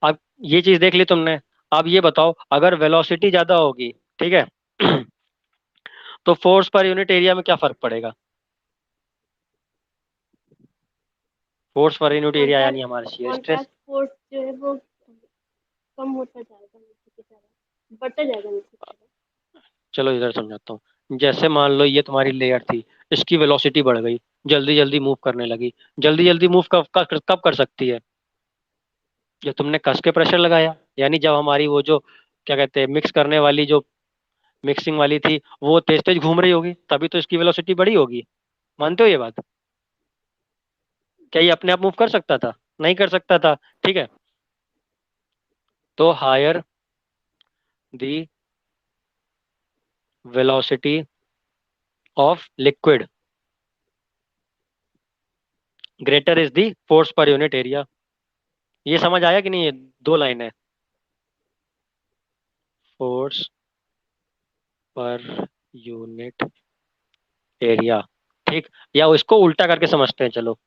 अब ये चीज देख ली तुमने। अब ये बताओ, अगर वेलोसिटी ज्यादा होगी, ठीक है, तो फोर्स पर यूनिट एरिया में क्या फर्क पड़ेगा? फोर्स पर यूनिट एरिया यानी कॉन्टैक्ट हमारा शियर स्ट्रेस। कॉन्टैक्ट फोर्स जो है वो कम होता जाएगा नीचे की तरफ, बढ़ता जाएगा नीचे की तरफ। चलो इधर समझाता हूँ। जैसे मान लो ये तुम्हारी लेयर थी, इसकी वेलोसिटी बढ़ गई, जल्दी जल्दी मूव करने लगी। जल्दी जल्दी मूव कब कब कब कर सकती है? जब तुमने कस के प्रेशर लगाया, यानी जब हमारी वो जो क्या कहते हैं मिक्स करने वाली जो मिक्सिंग वाली थी वो तेज तेज घूम रही होगी, तभी तो इसकी वेलोसिटी बढ़ी होगी। मानते हो ये बात? क्या ये अपने आप मूव कर सकता था? नहीं कर सकता था। ठीक है, तो higher the velocity of liquid, greater is the force per unit area. ये समझ आया कि नहीं? ये दो लाइन है। फोर्स पर यूनिट एरिया, ठीक। या इसको उल्टा करके समझते हैं, चलो।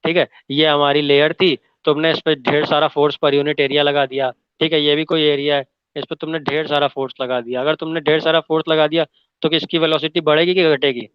ठीक है, ये हमारी लेयर थी, तुमने इस पे ढेर सारा फोर्स पर यूनिट एरिया लगा दिया। ठीक है, ये भी कोई एरिया है, इस पे तुमने ढेर सारा फोर्स लगा दिया। अगर तुमने ढेर सारा फोर्स लगा दिया तो किसकी वेलोसिटी बढ़ेगी कि घटेगी?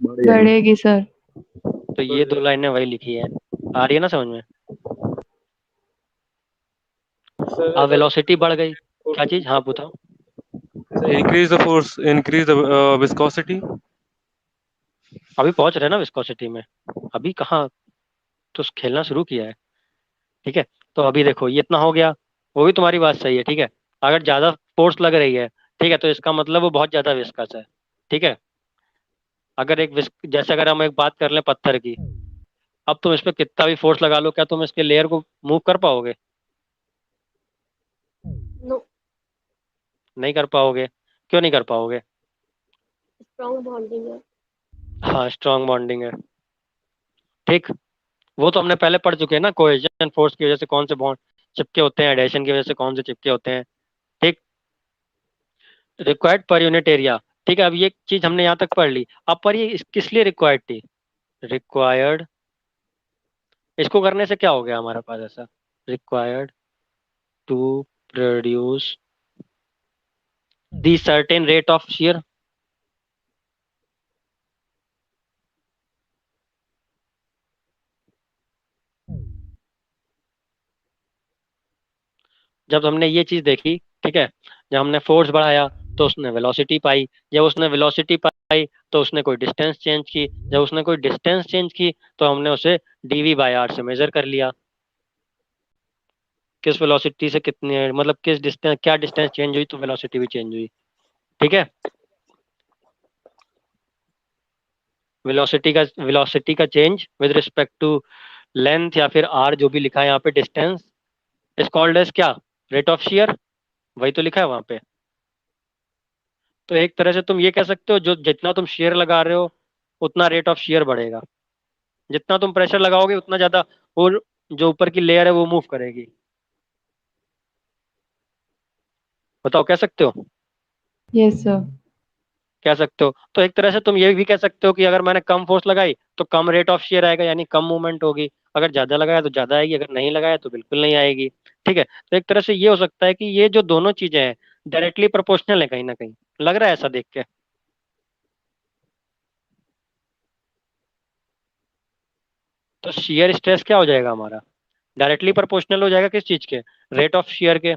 बढ़ेगी। बढ़ेगी सर। तो ये दो लाइनें वही लिखी है। आ रही है ना समझ में? सर अब अगर वेलोसिटी बढ़ गई, क्या चीज? हाँ बताओ। increase the force, increase the viscosity. अभी पहुंच रहे हैं ना विस्कोसिटी में, अभी कहाँ, तो खेलना शुरू किया है। ठीक है, तो अभी देखो ये इतना हो गया, वो भी तुम्हारी बात सही है। ठीक है, अगर ज्यादा फोर्स लग रही है, ठीक है, तो इसका मतलब वो बहुत ज्यादा विस्कस है। ठीक है, अगर जैसे अगर हम एक बात कर लें पत्थर की, अब तुम इस पे कितना भी फोर्स लगा लो, क्या तुम इसके लेयर को मूव कर पाओगे? नो। नहीं कर पाओगे। क्यों नहीं कर पाओगे? स्ट्रॉन्ग बॉन्डिंग है। हाँ, स्ट्रांग बॉन्डिंग है। ठीक, वो तो हमने पहले पढ़ चुके हैं ना, कोहेजन फोर्स की वजह से कौन से बॉन्ड चिपके होते हैं, एडेशन की वजह से कौन से चिपके होते हैं। ठीक, रिक्वायर्ड पर यूनिट एरिया। ठीक है, अब ये चीज हमने यहाँ तक पढ़ ली। अब पर ये किस लिए रिक्वायर्ड थी? रिक्वायर्ड, इसको करने से क्या हो गया हमारे पास ऐसा? Required to produce the certain rate of shear। जब हमने ये चीज देखी, ठीक है, जब हमने फोर्स बढ़ाया तो उसने वेलोसिटी पाई, जब उसने वेलोसिटी पाई तो उसने कोई डिस्टेंस चेंज की, जब उसने कोई डिस्टेंस चेंज की तो हमने उसे dv/r से मेजर कर लिया। किस वेलोसिटी से कितने, मतलब किस डिस्टेंस, क्या डिस्टेंस चेंज हुई तो वेलोसिटी भी चेंज हुई। ठीक है, वेलोसिटी का change with respect to length या फिर आर, जो भी लिखा है यहाँ पे डिस्टेंस, इज कॉल्ड एज क्या? Rate of shear. वही तो लिखा है वहां पे। तो एक तरह से तुम ये कह सकते हो, जो जितना तुम शेयर लगा रहे हो उतना रेट ऑफ शेयर बढ़ेगा, जितना तुम प्रेशर लगाओगे उतना ज्यादा वो जो ऊपर की लेयर है वो मूव करेगी। बताओ, कह सकते हो? Yes sir. कह सकते हो। तो एक तरह से तुम ये भी कह सकते हो कि अगर मैंने कम फोर्स लगाई तो कम रेट ऑफ शेयर आएगा, यानी कम मूवमेंट होगी। अगर ज्यादा लगाया तो ज्यादा आएगी, अगर नहीं लगाया तो बिल्कुल नहीं आएगी। ठीक है, तो एक तरह से ये हो सकता है कि ये जो दोनों चीजें हैं डायरेक्टली प्रोपोर्शनल है कहीं ना कहीं। लग रहा है ऐसा देख के? तो शेयर स्ट्रेस क्या हो जाएगा हमारा? डायरेक्टली प्रोपोर्शनल हो जाएगा किस चीज के? रेट ऑफ शेयर के।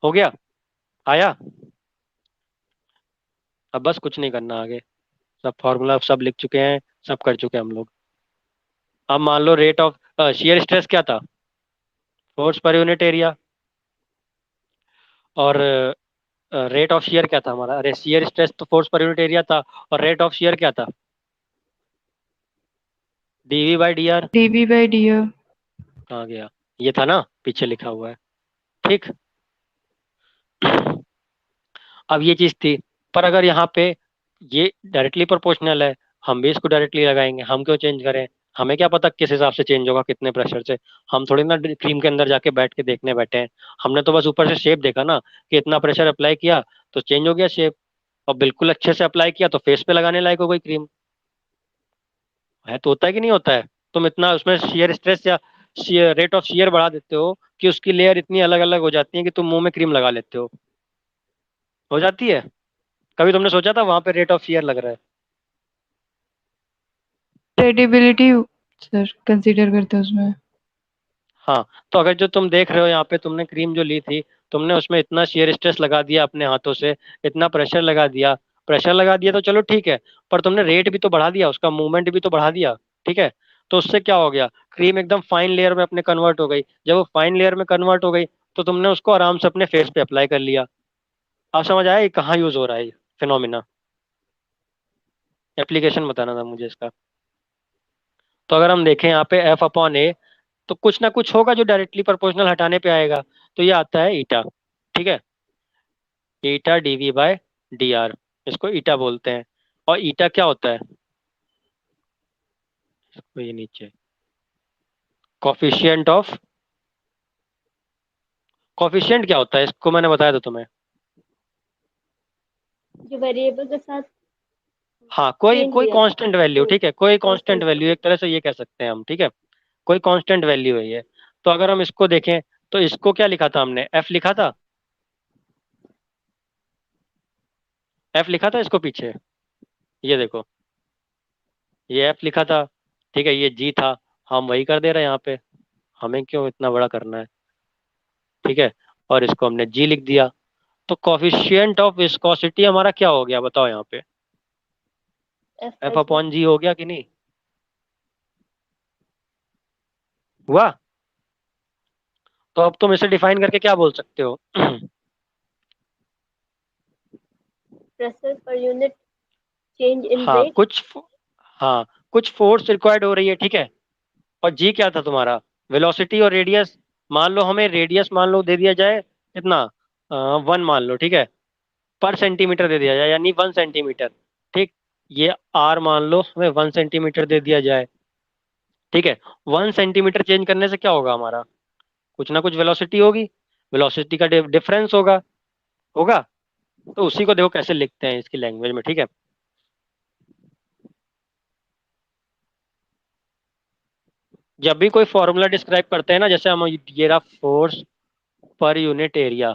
हो गया? आया? अब बस कुछ नहीं करना आगे, सब फॉर्मूला सब लिख चुके हैं, सब कर चुके हैं हम लोग। अब मान लो रेट ऑफ शेयर स्ट्रेस क्या था? Force per unit area. और रेट ऑफ शेयर क्या था हमारा? अरे शेयर स्ट्रेस तो फोर्स पर यूनिट एरिया था, और रेट ऑफ शेयर क्या था? dv/dr। dv/dr। कहाँ गया? ये था ना, पीछे लिखा हुआ है। ठीक, अब ये चीज थी। पर अगर यहाँ पे ये डायरेक्टली प्रोपोर्शनल है, हम भी इसको डायरेक्टली लगाएंगे, हम क्यों चेंज करें? हमें क्या पता किस हिसाब से चेंज होगा, कितने प्रेशर से। हम थोड़ी ना क्रीम के अंदर जाके बैठ के देखने बैठे हैं। हमने तो बस ऊपर से शेप देखा ना, कि इतना प्रेशर अप्लाई किया तो चेंज हो गया शेप, और बिल्कुल अच्छे से अप्लाई किया तो फेस पे लगाने लायक हो गई क्रीम। है तो होता है कि नहीं होता है? तुम इतना उसमें शेयर स्ट्रेस या शेयर रेट ऑफ शेयर बढ़ा देते हो कि उसकी लेयर इतनी अलग अलग हो जाती है कि तुम मुंह में क्रीम लगा लेते हो जाती है। कभी तुमने सोचा था वहां पे रेट ऑफ शेयर लग रहा है? क्रेडिबिलिटी सर कंसीडर करते हैं उसमें। हाँ, तो अगर जो तुम देख रहे हो यहाँ पे, तुमने क्रीम जो ली थी, तुमने उसमें इतना शेयर स्ट्रेस लगा दिया अपने हाथों से, इतना प्रेशर लगा दिया तो चलो ठीक है, पर तुमने रेट भी तो बढ़ा दिया, उसका मूवमेंट भी तो बढ़ा दिया। ठीक है, तो उससे क्या हो गया, क्रीम एकदम फाइन लेयर में अपने कन्वर्ट हो गई। जब वो फाइन लेयर में कन्वर्ट हो गई तो तुमने उसको आराम से अपने फेस पे अप्लाई कर लिया। आप समझ आया ये कहाँ यूज हो रहा है, फिनोमिना? एप्लीकेशन बताना था मुझे इसका। तो अगर हम देखें यहाँ पे एफ अपॉन ए, तो कुछ ना कुछ होगा जो डायरेक्टली प्रोपोर्शनल हटाने पे आएगा। तो ये आता है ईटा। ठीक है, ईटा डीवी बाय डी आर, इसको ईटा बोलते हैं। और ईटा क्या होता है? इसको ये नीचे, कॉफिशिएंट ऑफ, कॉफिशिएंट क्या होता है इसको मैंने बताया था तुम्हें। जो वेरिएबल के साथ हाँ, कोई चेंज हो कोई जाता है, कांस्टेंट वैल्यू, तो ठीक है, कोई कांस्टेंट कांस्टेंट वैल्यू, एक तरह से ये कह सकते हैं हम। ठीक है, कोई कांस्टेंट वैल्यू है ये। तो अगर हम इसको देखें, तो इसको क्या लिखा था हमने, एफ लिखा था। एफ लिखा था इसको पीछे, ये देखो, ये एफ लिखा था। ठीक है, ये जी था। हम वही कर दे रहे हैं यहाँ पे, हमें क्यों इतना बड़ा करना है? ठीक है, और इसको हमने जी लिख दिया। तो कॉफिशिएंट ऑफ विस्कोसिटी हमारा क्या हो गया बताओ यहाँ पे? F F by G. Upon G हो गया कि नहीं हुआ? तो अब तुम इसे डिफाइन करके क्या बोल सकते हो? Pressure per unit change in हाँ रेट। हाँ, कुछ फोर्स रिक्वायर्ड हो रही है, ठीक है। और जी क्या था तुम्हारा? वेलोसिटी और रेडियस। मान लो हमें रेडियस मान लो दे दिया जाए कितना, 1 मान लो, ठीक है, पर सेंटीमीटर दे दिया जाए, यानी 1 सेंटीमीटर। ठीक, ये आर मान लो हमें 1 सेंटीमीटर दे दिया जाए। ठीक है, 1 सेंटीमीटर चेंज करने से क्या होगा हमारा, कुछ ना कुछ वेलोसिटी होगी, वेलोसिटी का डिफरेंस होगा। होगा। तो उसी को देखो कैसे लिखते हैं इसकी लैंग्वेज में। ठीक है, जब भी कोई फॉर्मूला डिस्क्राइब करते हैं ना, जैसे हम ये रहा force per unit area,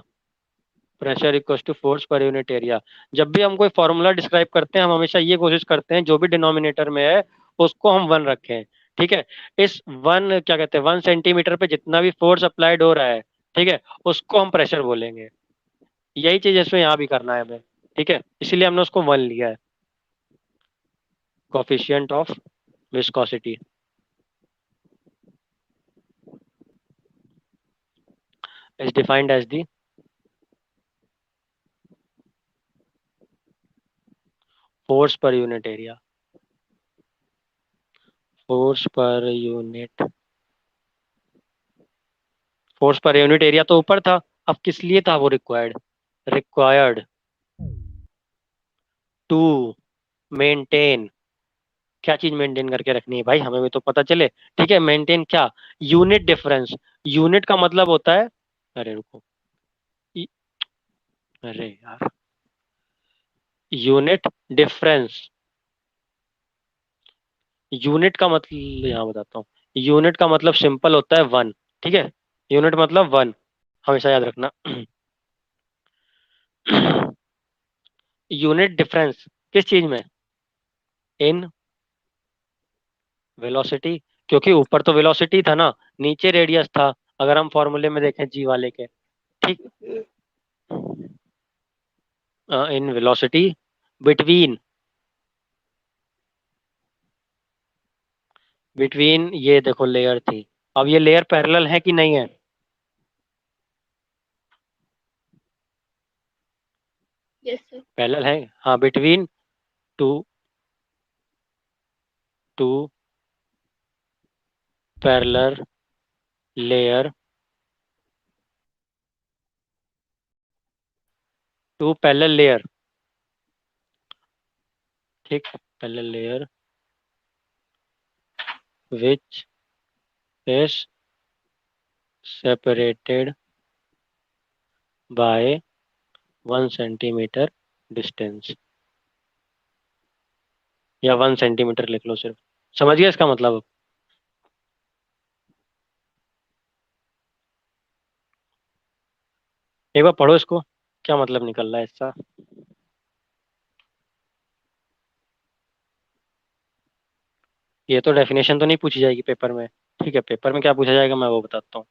pressure equals to force per unit area. जब भी हम कोई फॉर्मूला डिस्क्राइब करते हैं, हम हमेशा ये कोशिश करते हैं जो भी डिनोमिनेटर में है उसको हम 1 रखें। ठीक है, इस 1 क्या कहते हैं, 1 सेंटीमीटर पे जितना भी फोर्स अप्लाइड हो रहा है, ठीक है, उसको हम प्रेशर बोलेंगे। यही चीज इसमें यहाँ भी करना है हमें। ठीक है, इसीलिए हमने उसको 1 लिया है, coefficient of viscosity is defined as the force per unit area, force per unit, force per unit area तो ऊपर था। अब किस लिए था वो रिक्वायर्ड? रिक्वायर्ड टू मेंटेन, क्या चीज मेंटेन करके रखनी है भाई, हमें भी तो पता चले। ठीक है, मेंटेन क्या, यूनिट डिफरेंस। यूनिट का मतलब होता है, अरे रुको, इ- अरे यार, यूनिट डिफरेंस, यूनिट का मतलब यहाँ बताता हूँ। यूनिट का मतलब सिंपल होता है 1। ठीक है, यूनिट मतलब 1, हमेशा याद रखना। यूनिट डिफरेंस किस चीज में, इन वेलोसिटी, क्योंकि ऊपर तो वेलोसिटी था ना, नीचे रेडियस था, अगर हम फॉर्मूले में देखें जी वाले के। ठीक, इन वेलोसिटी बिटवीन, बिटवीन ये देखो लेयर थी, अब ये लेयर पैरेलल है कि नहीं है? Yes sir. पैरेलल है, हाँ, between two, two parallel layer, two parallel layer. ठीक, parallel layer which is separated by 1 centimetre distance, या 1 सेंटीमीटर लिख लो सिर्फ। समझ गया इसका मतलब? एक बार पढ़ो इसको, क्या मतलब निकल रहा है इसका। ये तो डेफिनेशन तो नहीं पूछी जाएगी पेपर में। ठीक है, पेपर में क्या पूछा जाएगा मैं वो बताता हूँ।